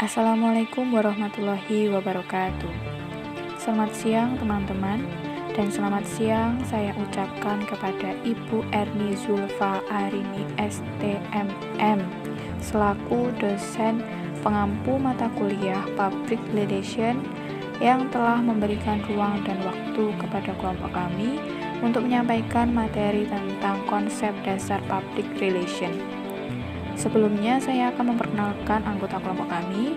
Assalamualaikum warahmatullahi wabarakatuh. Selamat siang teman-teman, dan selamat siang saya ucapkan kepada Ibu Erni Zulfa Arini STMM selaku dosen pengampu mata kuliah Public Relation yang telah memberikan ruang dan waktu kepada kelompok kami untuk menyampaikan materi tentang konsep dasar Public Relation. Sebelumnya saya akan memperkenalkan anggota kelompok kami.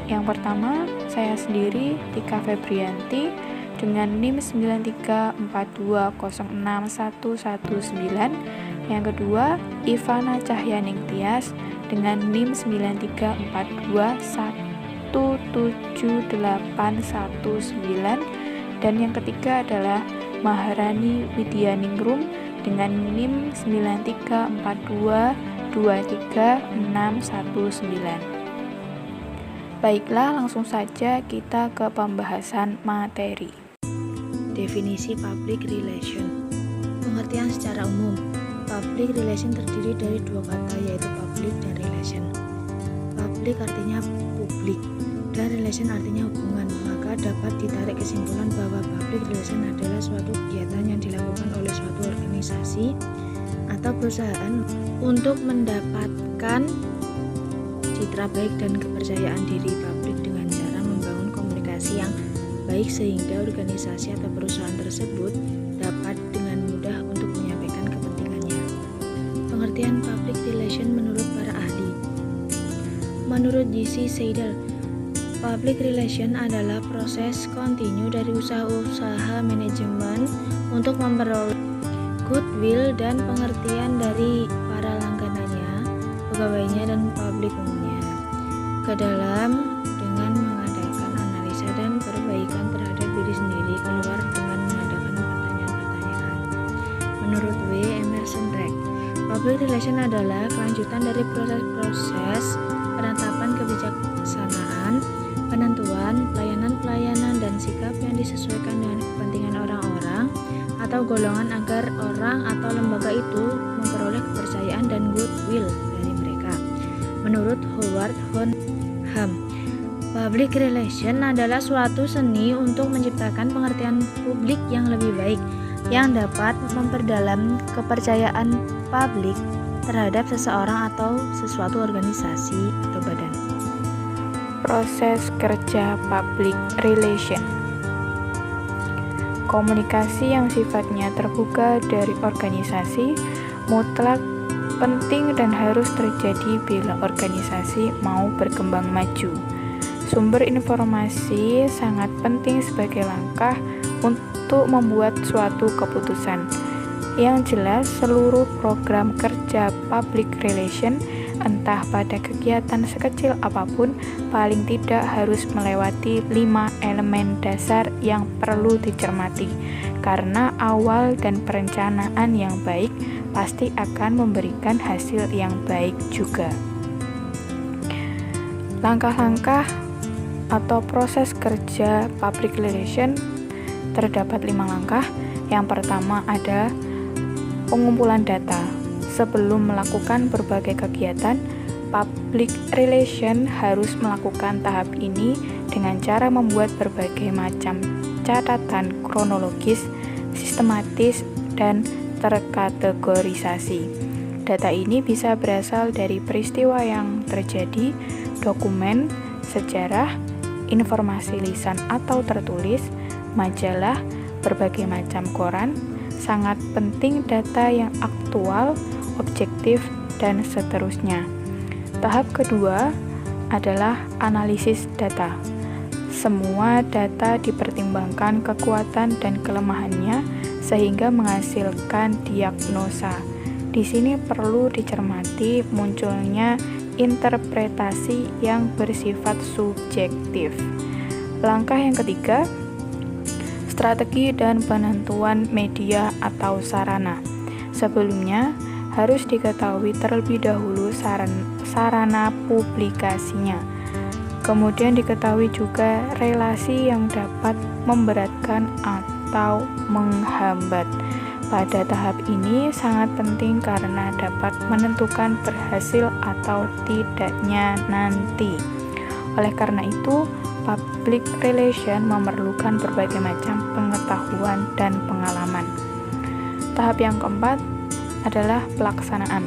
Yang pertama, saya sendiri Tika Febrianti dengan NIM 9342061119. Yang kedua, Ivana Cahyaning Tias dengan NIM 9342178819. Dan yang ketiga adalah Maharani Widyaningrum dengan NIM 9342236619. Baiklah, langsung saja kita ke pembahasan materi. Definisi public relation. Pengertian secara umum, public relation terdiri dari dua kata, yaitu public dan relation. Public artinya publik dan relation artinya hubungan, maka dapat ditarik kesimpulan bahwa public relation adalah suatu kegiatan yang dilakukan oleh suatu organisasi atau perusahaan untuk mendapatkan citra baik dan kepercayaan diri publik dengan cara membangun komunikasi yang baik sehingga organisasi atau perusahaan tersebut dapat dengan mudah untuk menyampaikan kepentingannya. Pengertian public relation menurut para ahli. Menurut G.C. Seidel, public relation adalah proses kontinu dari usaha-usaha manajemen untuk memperoleh goodwill dan pengertian dari para langganannya, pegawainya, dan publik umumnya ke dalam dengan mengadakan analisa dan perbaikan terhadap diri sendiri, keluar dengan mengadakan pertanyaan-pertanyaan. Menurut W. Emerson Drake, public relation adalah kelanjutan dari proses-proses penetapan kebijaksanaan, penentuan, pelayanan-pelayanan, dan sikap yang disesuaikan dengan kepentingan orang-orang atau golongan agar orang atau lembaga itu memperoleh kepercayaan dan goodwill dari mereka. Menurut Howard Honham, public relation adalah suatu seni untuk menciptakan pengertian publik yang lebih baik yang dapat memperdalam kepercayaan publik terhadap seseorang atau sesuatu organisasi atau badan. Proses kerja public relation. Komunikasi yang sifatnya terbuka dari organisasi mutlak penting dan harus terjadi bila organisasi mau berkembang maju. Sumber informasi sangat penting sebagai langkah untuk membuat suatu keputusan. Yang jelas, seluruh program kerja public relation, entah pada kegiatan sekecil apapun, paling tidak harus melewati 5 elemen dasar yang perlu dicermati, karena awal dan perencanaan yang baik pasti akan memberikan hasil yang baik juga. Langkah-langkah atau proses kerja public relation terdapat 5 langkah. Yang pertama ada pengumpulan data. Sebelum melakukan berbagai kegiatan, public relation harus melakukan tahap ini dengan cara membuat berbagai macam catatan kronologis, sistematis, dan terkategorisasi. Data ini bisa berasal dari peristiwa yang terjadi, dokumen, sejarah, informasi lisan atau tertulis, majalah, berbagai macam koran. Sangat penting data yang aktual, objektif, dan seterusnya. Tahap kedua adalah analisis data. Semua data dipertimbangkan kekuatan dan kelemahannya sehingga menghasilkan diagnosa. Di sini perlu dicermati munculnya interpretasi yang bersifat subjektif. Langkah yang ketiga, strategi dan penentuan media atau sarana. Sebelumnya, harus diketahui terlebih dahulu sarana publikasinya. Kemudian diketahui juga relasi yang dapat memberatkan atau menghambat. Pada tahap ini sangat penting karena dapat menentukan berhasil atau tidaknya nanti. Oleh karena itu, public relation memerlukan berbagai macam pengetahuan dan pengalaman. Tahap yang keempat adalah pelaksanaan.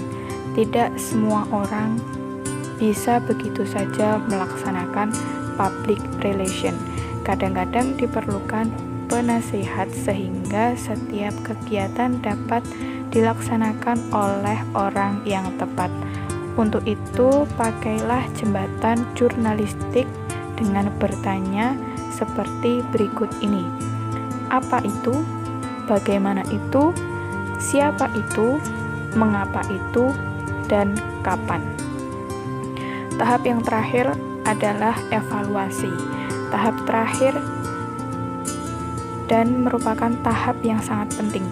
Tidak semua orang bisa begitu saja melaksanakan public relation. Kadang-kadang diperlukan penasihat sehingga setiap kegiatan dapat dilaksanakan oleh orang yang tepat. Untuk itu, pakailah jembatan jurnalistik dengan bertanya seperti berikut ini. Apa itu? Bagaimana itu? Siapa itu? Mengapa itu? Dan kapan? Tahap yang terakhir adalah evaluasi. Tahap terakhir dan merupakan tahap yang sangat penting.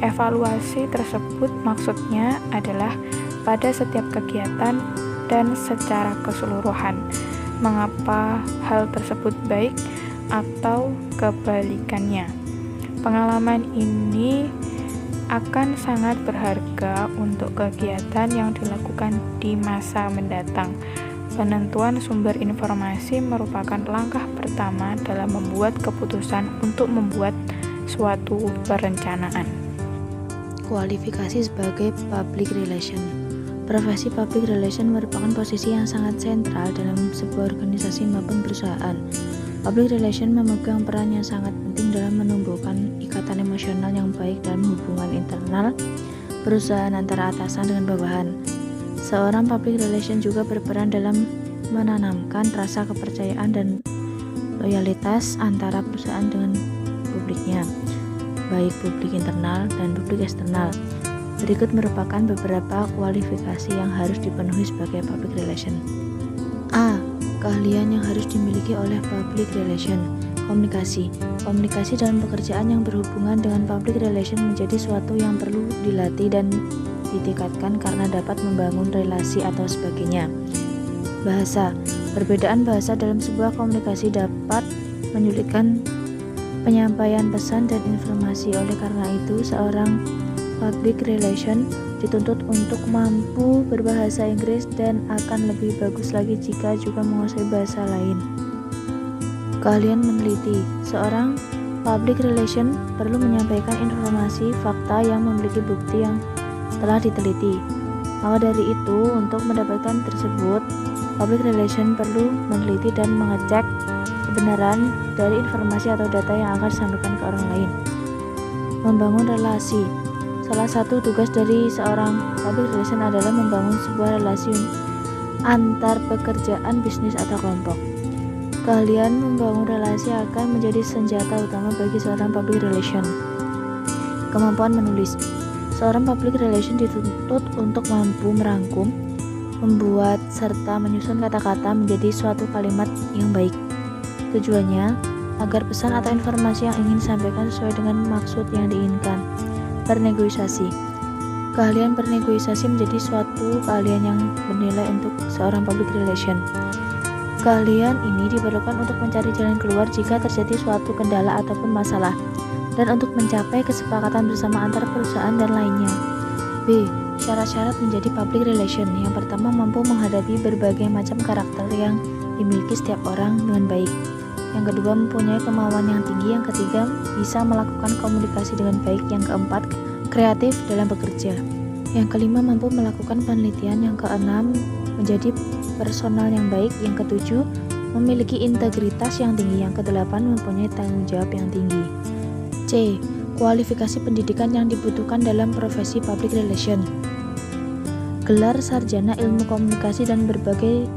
Evaluasi tersebut maksudnya adalah pada setiap kegiatan dan secara keseluruhan. Mengapa hal tersebut baik atau kebalikannya. Pengalaman ini akan sangat berharga untuk kegiatan yang dilakukan di masa mendatang. Penentuan sumber informasi merupakan langkah pertama dalam membuat keputusan untuk membuat suatu perencanaan. Kualifikasi sebagai public relation. Profesi public relation merupakan posisi yang sangat sentral dalam sebuah organisasi maupun perusahaan. Public relation memegang peran yang sangat penting dalam menumbuhkan ikatan emosional yang baik dalam hubungan internal perusahaan antara atasan dengan bawahan. Seorang public relation juga berperan dalam menanamkan rasa kepercayaan dan loyalitas antara perusahaan dengan publiknya, baik publik internal dan publik eksternal. Berikut merupakan beberapa kualifikasi yang harus dipenuhi sebagai public relation. A. Keahlian yang harus dimiliki oleh public relation. Komunikasi. Komunikasi dalam pekerjaan yang berhubungan dengan public relation menjadi suatu yang perlu dilatih dan ditingkatkan karena dapat membangun relasi atau sebagainya. Bahasa. Perbedaan bahasa dalam sebuah komunikasi dapat menyulitkan penyampaian pesan dan informasi. Oleh karena itu, seorang public relation dituntut untuk mampu berbahasa Inggris dan akan lebih bagus lagi jika juga menguasai bahasa lain. Keahlian meneliti. Seorang public relation perlu menyampaikan informasi fakta yang memiliki bukti yang telah diteliti. Maka dari itu, untuk mendapatkan tersebut, public relation perlu meneliti dan mengecek kebenaran dari informasi atau data yang akan disampaikan ke orang lain. Membangun relasi. Salah satu tugas dari seorang public relation adalah membangun sebuah relasi antar pekerjaan, bisnis, atau kelompok. Keahlian membangun relasi akan menjadi senjata utama bagi seorang public relation. Kemampuan menulis. Seorang public relation dituntut untuk mampu merangkum, membuat, serta menyusun kata-kata menjadi suatu kalimat yang baik. Tujuannya agar pesan atau informasi yang ingin disampaikan sesuai dengan maksud yang diinginkan. Bernegosiasi. Keahlian bernegosiasi menjadi suatu keahlian yang bernilai untuk seorang public relation. Keahlian ini diperlukan untuk mencari jalan keluar jika terjadi suatu kendala ataupun masalah, dan untuk mencapai kesepakatan bersama antara perusahaan dan lainnya. B. Syarat-syarat menjadi public relation. Yang pertama, mampu menghadapi berbagai macam karakter yang dimiliki setiap orang dengan baik. Yang kedua, mempunyai kemauan yang tinggi. Yang ketiga, bisa melakukan komunikasi dengan baik. Yang keempat, kreatif dalam bekerja. Yang kelima, mampu melakukan penelitian. Yang keenam, menjadi personal yang baik. Yang ketujuh, memiliki integritas yang tinggi. Yang kedelapan, mempunyai tanggung jawab yang tinggi. C. Kualifikasi pendidikan yang dibutuhkan dalam profesi public relation. Gelar sarjana ilmu komunikasi dan berbagai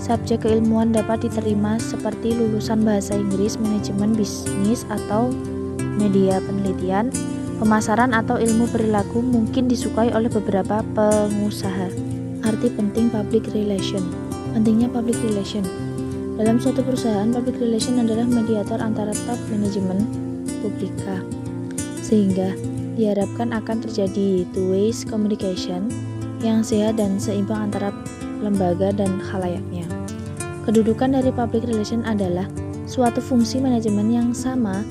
subjek keilmuan dapat diterima seperti lulusan bahasa Inggris, manajemen bisnis atau media penelitian, pemasaran atau ilmu perilaku mungkin disukai oleh beberapa pengusaha. Arti penting public relation. Pentingnya public relation. Dalam suatu perusahaan, public relation adalah mediator antara top manajemen publika, sehingga diharapkan akan terjadi two-way communication yang sehat dan seimbang antara lembaga dan khalayaknya. Kedudukan dari public relation adalah suatu fungsi manajemen yang sama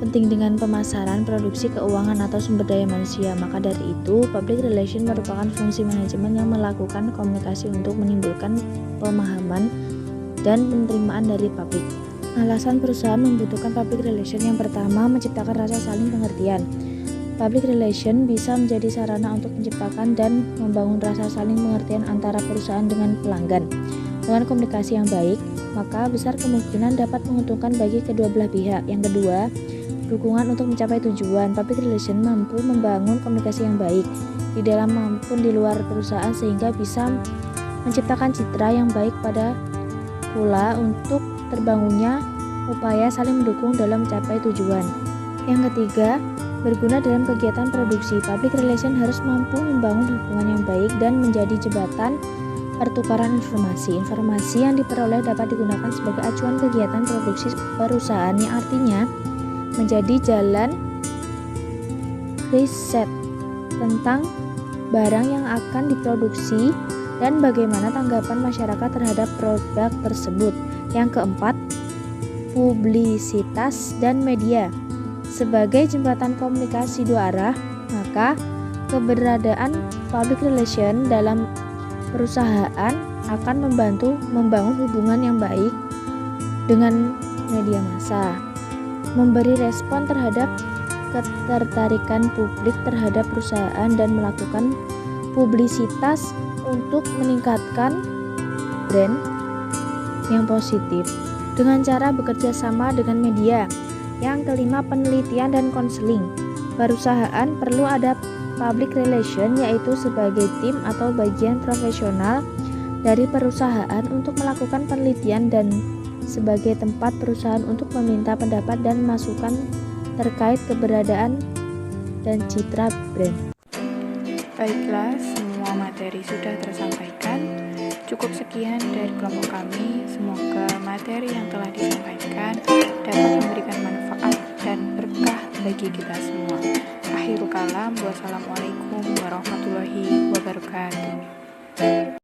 penting dengan pemasaran, produksi, keuangan, atau sumber daya manusia. Maka dari itu, public relation merupakan fungsi manajemen yang melakukan komunikasi untuk menimbulkan pemahaman dan penerimaan dari publik. Alasan perusahaan membutuhkan public relation yang pertama, menciptakan rasa saling pengertian. Public relation bisa menjadi sarana untuk menciptakan dan membangun rasa saling pengertian antara perusahaan dengan pelanggan. Dengan komunikasi yang baik, maka besar kemungkinan dapat menguntungkan bagi kedua belah pihak. Yang kedua, dukungan untuk mencapai tujuan. Public relation mampu membangun komunikasi yang baik di dalam maupun di luar perusahaan sehingga bisa menciptakan citra yang baik pada pula untuk terbangunnya upaya saling mendukung dalam mencapai tujuan. Yang ketiga, berguna dalam kegiatan produksi. Public relation harus mampu membangun hubungan yang baik dan menjadi jembatan pertukaran informasi. Informasi yang diperoleh dapat digunakan sebagai acuan kegiatan produksi perusahaan, yang artinya menjadi jalan riset tentang barang yang akan diproduksi dan bagaimana tanggapan masyarakat terhadap produk tersebut. Yang keempat, publisitas dan media. Sebagai jembatan komunikasi dua arah, maka keberadaan public relation dalam perusahaan akan membantu membangun hubungan yang baik dengan media massa, memberi respon terhadap ketertarikan publik terhadap perusahaan, dan melakukan publisitas untuk meningkatkan brand yang positif dengan cara bekerja sama dengan media. Yang kelima, penelitian dan konseling. Perusahaan perlu ada public relation, yaitu sebagai tim atau bagian profesional dari perusahaan untuk melakukan penelitian dan sebagai tempat perusahaan untuk meminta pendapat dan masukan terkait keberadaan dan citra brand. Baiklah, semua materi sudah tersampaikan. Cukup sekian dari kelompok kami. Semoga materi yang telah disampaikan dapat memberikan manfaat dan berkah bagi kita semua. Akhirul kalam, wassalamualaikum warahmatullahi wabarakatuh.